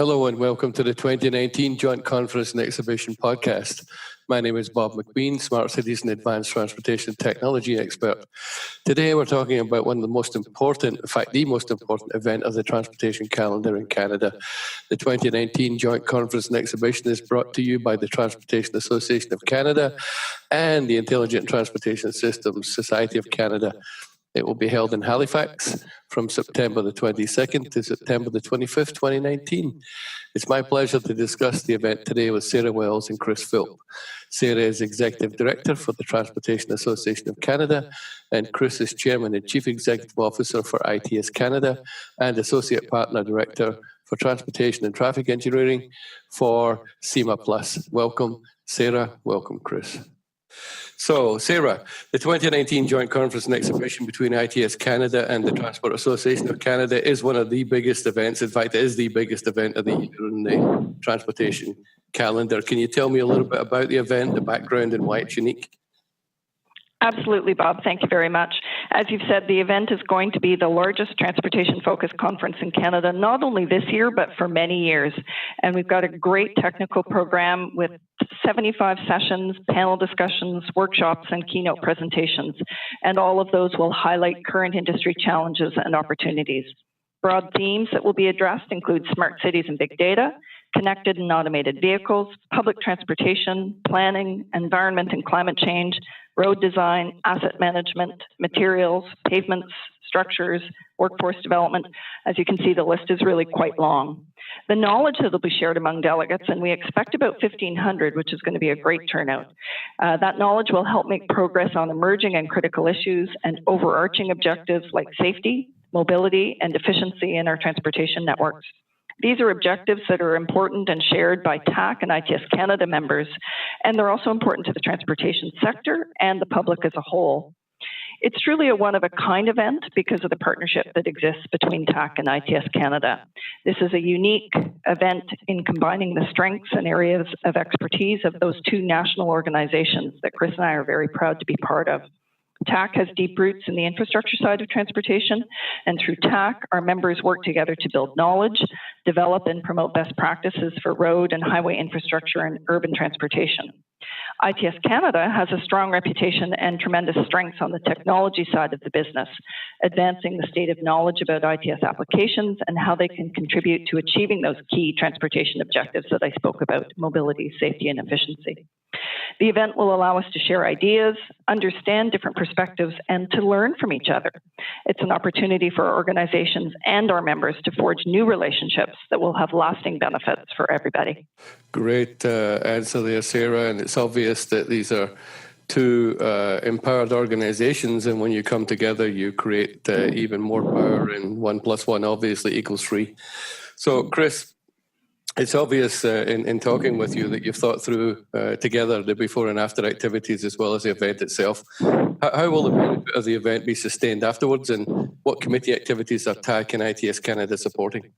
Hello and welcome to the 2019 Joint Conference and Exhibition podcast. My name is Bob McQueen, Smart Cities and Advanced Transportation Technology expert. Today we're talking about one of the most important, in fact the most important event of the transportation calendar in Canada. The 2019 Joint Conference and Exhibition is brought to you by the Transportation Association of Canada and the Intelligent Transportation Systems Society of Canada. It will be held in Halifax from September the 22nd to September the 25th, 2019. It's my pleasure to discuss the event today with Sarah Wells and Chris Philp. Sarah is Executive Director for the Transportation Association of Canada, and Chris is Chairman and Chief Executive Officer for ITS Canada and Associate Partner Director for Transportation and Traffic Engineering for CIMA Plus. Welcome, Sarah. Welcome, Chris. So, Sarah, the 2019 Joint Conference and Exhibition between ITS Canada and the Transport Association of Canada is one of the biggest events. In fact, it is the biggest event of the year in the transportation calendar. Can you tell me a little bit about the event, the background, and why it's unique? Absolutely, Bob. Thank you very much. As you've said, the event is going to be the largest transportation-focused conference in Canada, not only this year, but for many years. And we've got a great technical program with 75 sessions, panel discussions, workshops, and keynote presentations. And all of those will highlight current industry challenges and opportunities. Broad themes that will be addressed include smart cities and big data, connected and automated vehicles, public transportation, planning, environment and climate change, road design, asset management, materials, pavements, structures, workforce development. As you can see, the list is really quite long. The knowledge that will be shared among delegates, and we expect about 1,500, which is going to be a great turnout. That knowledge will help make progress on emerging and critical issues and overarching objectives like safety, mobility, and efficiency in our transportation networks. These are objectives that are important and shared by TAC and ITS Canada members, and they're also important to the transportation sector and the public as a whole. It's truly a one-of-a-kind event because of the partnership that exists between TAC and ITS Canada. This is a unique event in combining the strengths and areas of expertise of those two national organizations that Chris and I are very proud to be part of. TAC has deep roots in the infrastructure side of transportation, and through TAC, our members work together to build knowledge, develop and promote best practices for road and highway infrastructure and urban transportation. ITS Canada has a strong reputation and tremendous strengths on the technology side of the business, advancing the state of knowledge about ITS applications and how they can contribute to achieving those key transportation objectives that I spoke about: mobility, safety, and efficiency. The event will allow us to share ideas, understand different perspectives, and to learn from each other. It's an opportunity for our organizations and our members to forge new relationships that will have lasting benefits for everybody. Great answer there, Sarah. And it's obvious that these are two empowered organizations, and when you come together, you create even more power, and 1 + 1 obviously equals 3. So, Chris, it's obvious in talking with you that you've thought through together the before and after activities as well as the event itself. How will the benefit of the event be sustained afterwards, and what committee activities are TAC and ITS Canada supporting?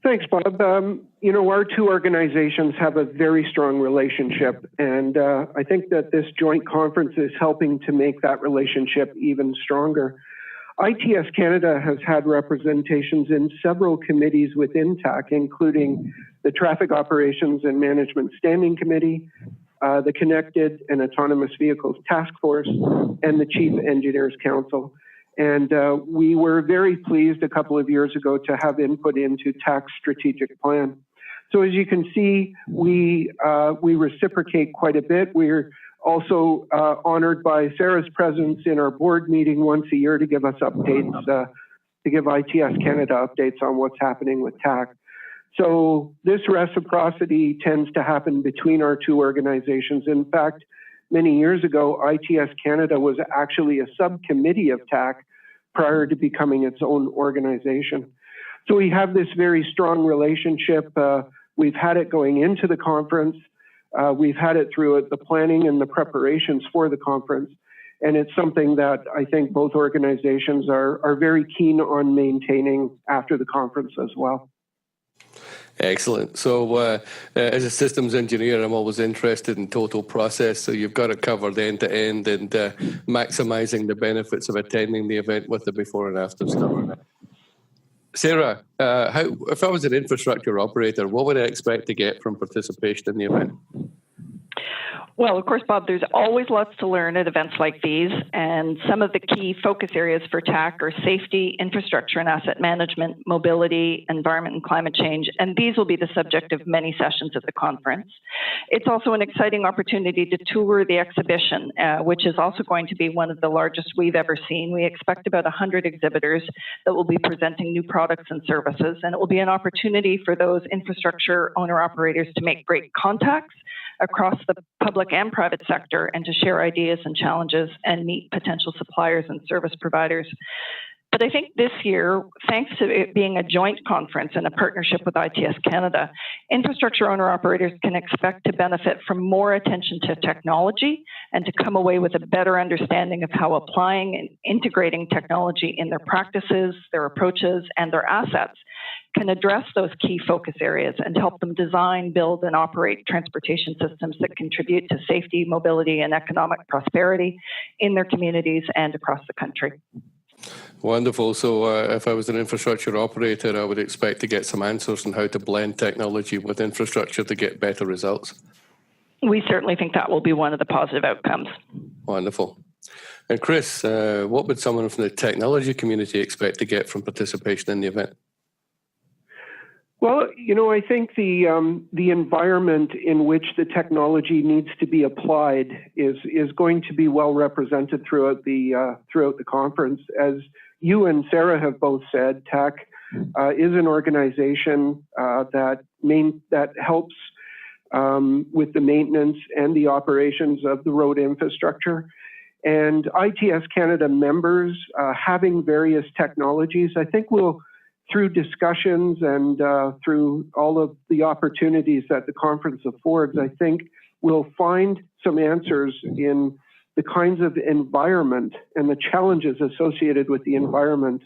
Thanks, Bob. Our two organizations have a very strong relationship, and I think that this joint conference is helping to make that relationship even stronger. ITS Canada has had representations in several committees within TAC, including the Traffic Operations and Management Standing Committee, the Connected and Autonomous Vehicles Task Force, and the Chief Engineers Council. And we were very pleased a couple of years ago to have input into TAC's strategic plan. So as you can see, we reciprocate quite a bit. We're also honored by Sarah's presence in our board meeting once a year to give us updates, to give ITS Canada updates on what's happening with TAC. So this reciprocity tends to happen between our two organizations. In fact, many years ago, ITS Canada was actually a subcommittee of TAC prior to becoming its own organization. So we have this very strong relationship. We've had it going into the conference. We've had it through the planning and the preparations for the conference. And it's something that I think both organizations are very keen on maintaining after the conference as well. Excellent. So as a systems engineer, I'm always interested in total process. So you've got it covered end to end and maximizing the benefits of attending the event with the before and after stuff. Sarah, if I was an infrastructure operator, what would I expect to get from participation in the event? Well, of course, Bob, there's always lots to learn at events like these, and some of the key focus areas for TAC are safety, infrastructure and asset management, mobility, environment and climate change, and these will be the subject of many sessions at the conference. It's also an exciting opportunity to tour the exhibition, which is also going to be one of the largest we've ever seen. We expect about 100 exhibitors that will be presenting new products and services, and it will be an opportunity for those infrastructure owner-operators to make great contacts across the public and private sector and to share ideas and challenges and meet potential suppliers and service providers. But I think this year, thanks to it being a joint conference and a partnership with ITS Canada, infrastructure owner-operators can expect to benefit from more attention to technology and to come away with a better understanding of how applying and integrating technology in their practices, their approaches, and their assets can address those key focus areas and help them design, build, and operate transportation systems that contribute to safety, mobility, and economic prosperity in their communities and across the country. Wonderful. So if I was an infrastructure operator, I would expect to get some answers on how to blend technology with infrastructure to get better results. We certainly think that will be one of the positive outcomes. Wonderful. And Chris, what would someone from the technology community expect to get from participation in the event? Well, I think the environment in which the technology needs to be applied is going to be well represented throughout the conference. As you and Sarah have both said, TAC is an organization that helps with the maintenance and the operations of the road infrastructure. And ITS Canada members having various technologies, I think will, through discussions and through all of the opportunities that the conference affords, I think we'll find some answers in the kinds of environment and the challenges associated with the environment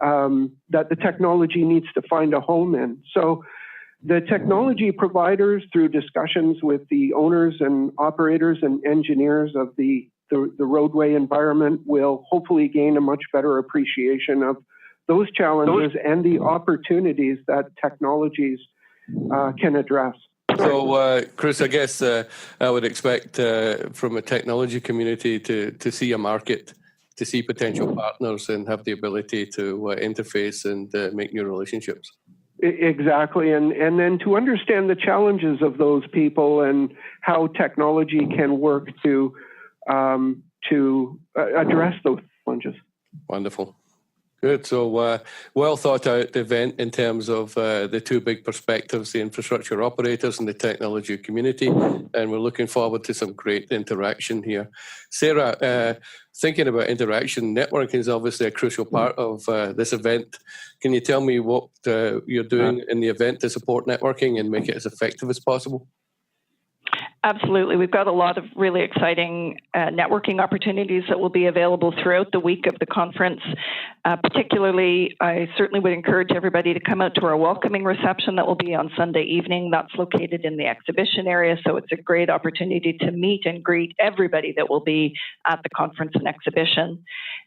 that the technology needs to find a home in. So the technology providers, through discussions with the owners and operators and engineers of the roadway environment, will hopefully gain a much better appreciation of those challenges and the opportunities that technologies can address. So, Chris, I guess I would expect from a technology community to see a market, to see potential partners and have the ability to interface and make new relationships. Exactly. And then to understand the challenges of those people and how technology can work to address those challenges. Wonderful. Good. So well thought out event in terms of the two big perspectives, the infrastructure operators and the technology community. And we're looking forward to some great interaction here. Sarah, thinking about interaction, networking is obviously a crucial part of this event. Can you tell me what you're doing in the event to support networking and make it as effective as possible? Absolutely. We've got a lot of really exciting networking opportunities that will be available throughout the week of the conference. Particularly, I certainly would encourage everybody to come out to our welcoming reception that will be on Sunday evening. That's located in the exhibition area, so it's a great opportunity to meet and greet everybody that will be at the conference and exhibition.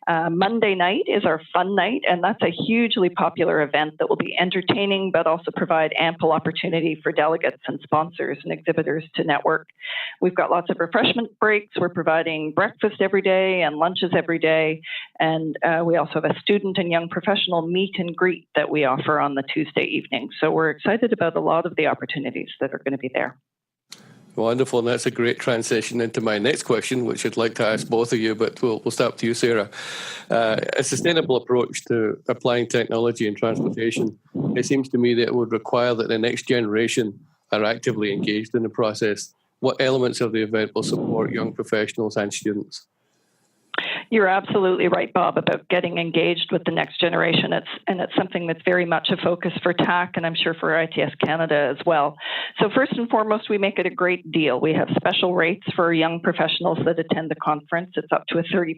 Monday night is our fun night, and that's a hugely popular event that will be entertaining but also provide ample opportunity for delegates and sponsors and exhibitors to network. We've got lots of refreshment breaks. We're providing breakfast every day and lunches every day. And we also have a student and young professional meet and greet that we offer on the Tuesday evening. So we're excited about a lot of the opportunities that are going to be there. Wonderful. And that's a great transition into my next question, which I'd like to ask both of you, but we'll start with you, Sarah. A sustainable approach to applying technology in transportation, it seems to me that it would require that the next generation are actively engaged in the process. What elements of the event will support young professionals and students? You're absolutely right, Bob, about getting engaged with the next generation. It's something that's very much a focus for TAC, and I'm sure for ITS Canada as well. So first and foremost, we make it a great deal. We have special rates for young professionals that attend the conference. It's up to a 30%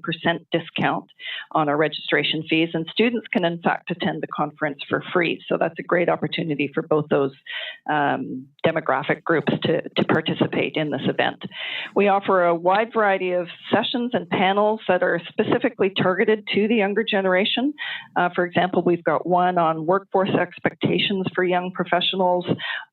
discount on our registration fees, and students can in fact attend the conference for free. So that's a great opportunity for both those demographic groups to participate in this event. We offer a wide variety of sessions and panels that are specifically targeted to the younger generation. For example, we've got one on workforce expectations for young professionals,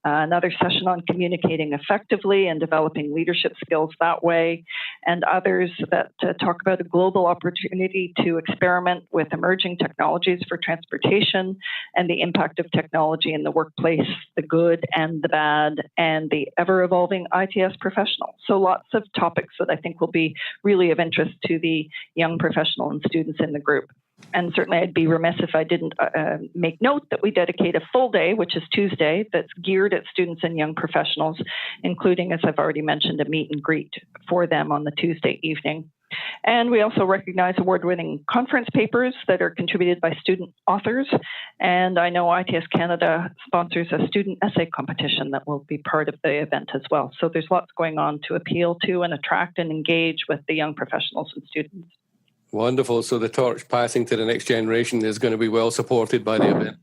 another session on communicating effectively and developing leadership skills that way, and others that talk about a global opportunity to experiment with emerging technologies for transportation and the impact of technology in the workplace, the good and the bad, and the ever-evolving ITS professional. So lots of topics that I think will be really of interest to the young professional and students in the group. And certainly I'd be remiss if I didn't make note that we dedicate a full day, which is Tuesday, that's geared at students and young professionals, including, as I've already mentioned, a meet and greet for them on the Tuesday evening. And we also recognize award-winning conference papers that are contributed by student authors. And I know ITS Canada sponsors a student essay competition that will be part of the event as well. So there's lots going on to appeal to and attract and engage with the young professionals and students. Wonderful. So the torch passing to the next generation is going to be well supported by the event.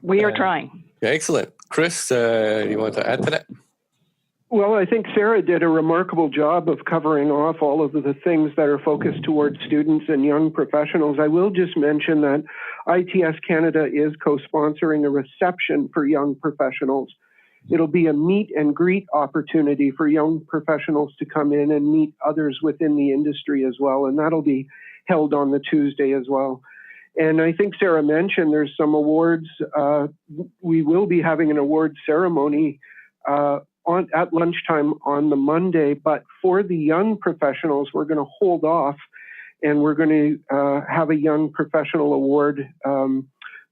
We are trying. Excellent. Chris, you want to add to that? Well, I think Sarah did a remarkable job of covering off all of the things that are focused towards students and young professionals. I will just mention that ITS Canada is co-sponsoring a reception for young professionals. It'll be a meet and greet opportunity for young professionals to come in and meet others within the industry as well, and that'll be held on the Tuesday as well. And I think Sarah mentioned there's some awards. We will be having an award ceremony at lunchtime on the Monday, but for the young professionals, we're going to hold off, and we're going to have a young professional award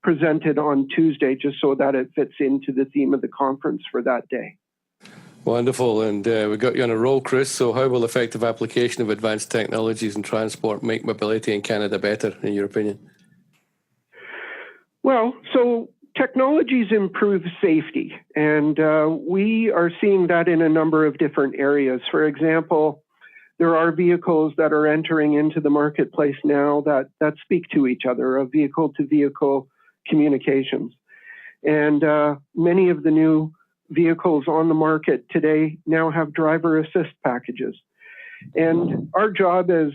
presented on Tuesday, just so that it fits into the theme of the conference for that day. Wonderful. And we got you on a roll, Chris. So how will effective application of advanced technologies in transport make mobility in Canada better, in your opinion? Well, so technologies improve safety, and we are seeing that in a number of different areas. For example, there are vehicles that are entering into the marketplace now that speak to each other, a vehicle-to-vehicle communications. And many of the new vehicles on the market today now have driver assist packages. And our job as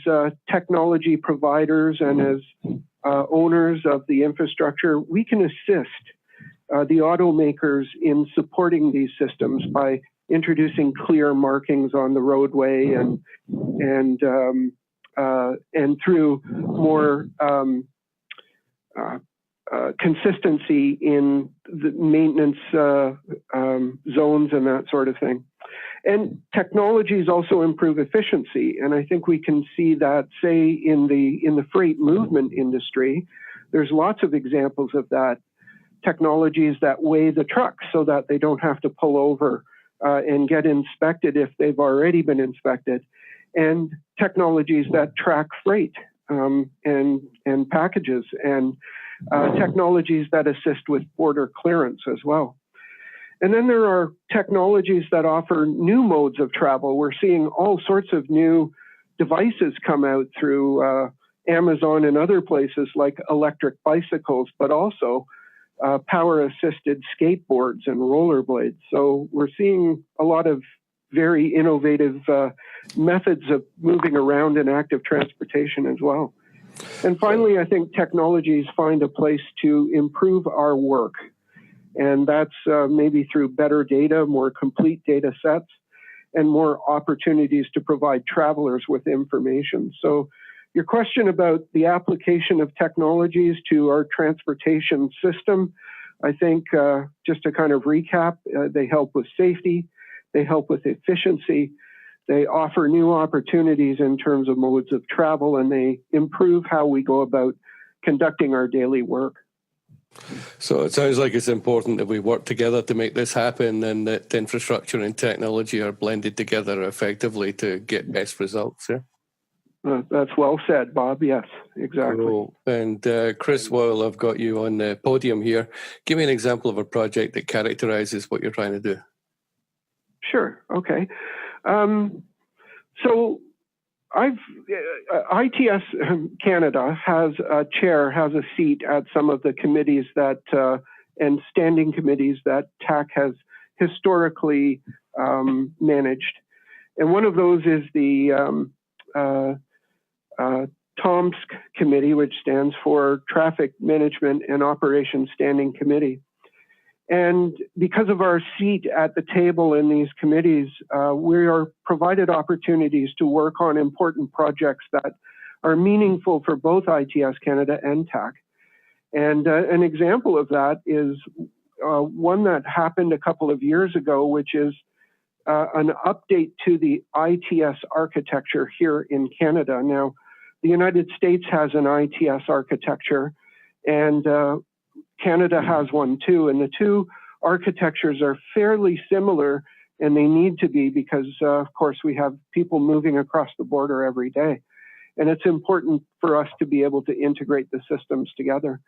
technology providers and as owners of the infrastructure, we can assist the automakers in supporting these systems by introducing clear markings on the roadway and through more consistency in the maintenance zones and that sort of thing. And technologies also improve efficiency, and I think we can see that, say, in the freight movement industry. There's lots of examples of that. Technologies that weigh the trucks so that they don't have to pull over and get inspected if they've already been inspected, and technologies that track freight and packages, and technologies that assist with border clearance as well. And then there are technologies that offer new modes of travel. We're seeing all sorts of new devices come out through Amazon and other places, like electric bicycles, but also power-assisted skateboards and rollerblades. So we're seeing a lot of very innovative methods of moving around in active transportation as well. And finally, I think technologies find a place to improve our work. And that's maybe through better data, more complete data sets, and more opportunities to provide travelers with information. So your question about the application of technologies to our transportation system, I think just to kind of recap, they help with safety, they help with efficiency, they offer new opportunities in terms of modes of travel, and they improve how we go about conducting our daily work. So it sounds like it's important that we work together to make this happen, and that infrastructure and technology are blended together effectively to get best results. Yeah? That's well said, Bob. Yes, exactly. Cool. And Chris, while I've got you on the podium here, give me an example of a project that characterizes what you're trying to do. Sure. Okay. So ITS Canada has a seat at some of the committees that and standing committees that TAC has historically managed, and one of those is the TOMSC committee, which stands for Traffic Management and Operations Standing Committee. And because of our seat at the table in these committees, we are provided opportunities to work on important projects that are meaningful for both ITS Canada and TAC. And an example of that is one that happened a couple of years ago, which is an update to the ITS architecture here in Canada. Now, the United States has an ITS architecture, and Canada has one too. And the two architectures are fairly similar, and they need to be because, of course, we have people moving across the border every day. And it's important for us to be able to integrate the systems together.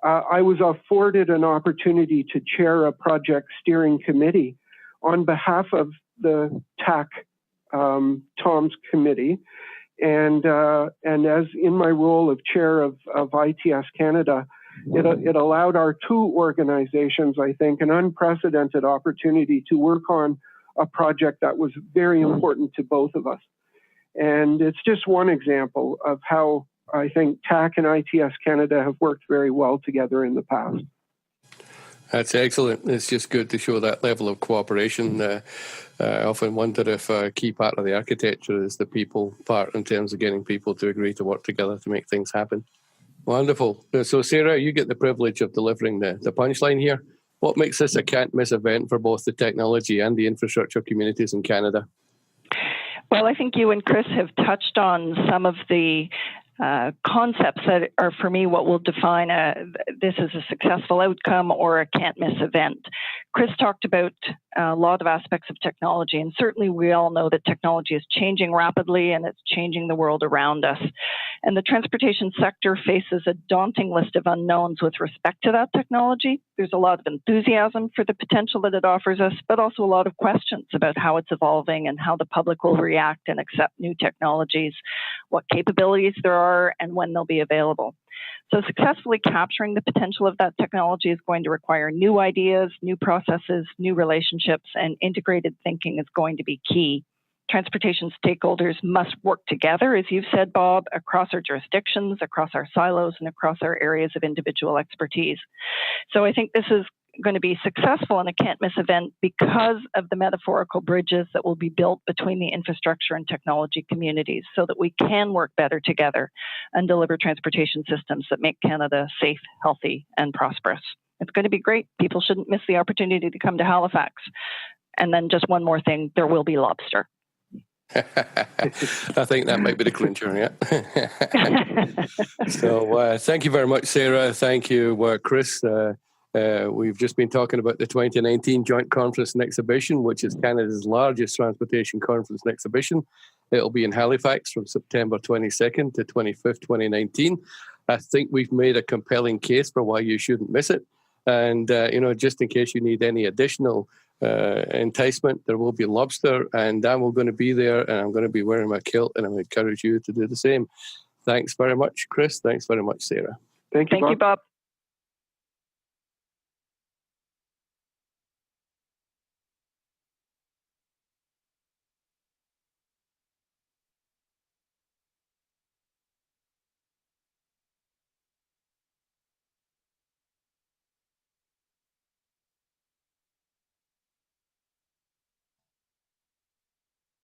I was afforded an opportunity to chair a project steering committee on behalf of the TAC TOMS committee. And as in my role of chair of ITS Canada, it allowed our two organizations, I think, an unprecedented opportunity to work on a project that was very important to both of us. And it's just one example of how I think TAC and ITS Canada have worked very well together in the past. That's excellent. It's just good to show that level of cooperation. I often wonder if a key part of the architecture is the people part in terms of getting people to agree to work together to make things happen. Wonderful. So, Sarah, you get the privilege of delivering the punchline here. What makes this a can't-miss event for both the technology and the infrastructure communities in Canada? Well, I think you and Chris have touched on some of the concepts that are, for me, what will define this as a successful outcome or a can't-miss event. Chris talked about a lot of aspects of technology, and certainly we all know that technology is changing rapidly and it's changing the world around us. And the transportation sector faces a daunting list of unknowns with respect to that technology. There's a lot of enthusiasm for the potential that it offers us, but also a lot of questions about how it's evolving and how the public will react and accept new technologies, what capabilities there are, and when they'll be available. So successfully capturing the potential of that technology is going to require new ideas, new processes, new relationships, and integrated thinking is going to be key. Transportation stakeholders must work together, as you've said, Bob, across our jurisdictions, across our silos, and across our areas of individual expertise. So I think this is going to be successful in a can't-miss event because of the metaphorical bridges that will be built between the infrastructure and technology communities so that we can work better together and deliver transportation systems that make Canada safe, healthy, and prosperous. It's going to be great. People shouldn't miss the opportunity to come to Halifax. And then just one more thing, there will be lobster. I think that might be the clincher, yeah. So thank you very much, Sarah. Thank you, Chris. We've just been talking about the 2019 Joint Conference and Exhibition, which is Canada's largest transportation conference and exhibition. It'll be in Halifax from September 22nd to 25th, 2019. I think we've made a compelling case for why you shouldn't miss it. And, just in case you need any additional enticement, there will be lobster, and I'm going to be there, and I'm going to be wearing my kilt, and I encourage you to do the same. Thanks very much, Chris. Thanks very much, Sarah. Thank you, Bob.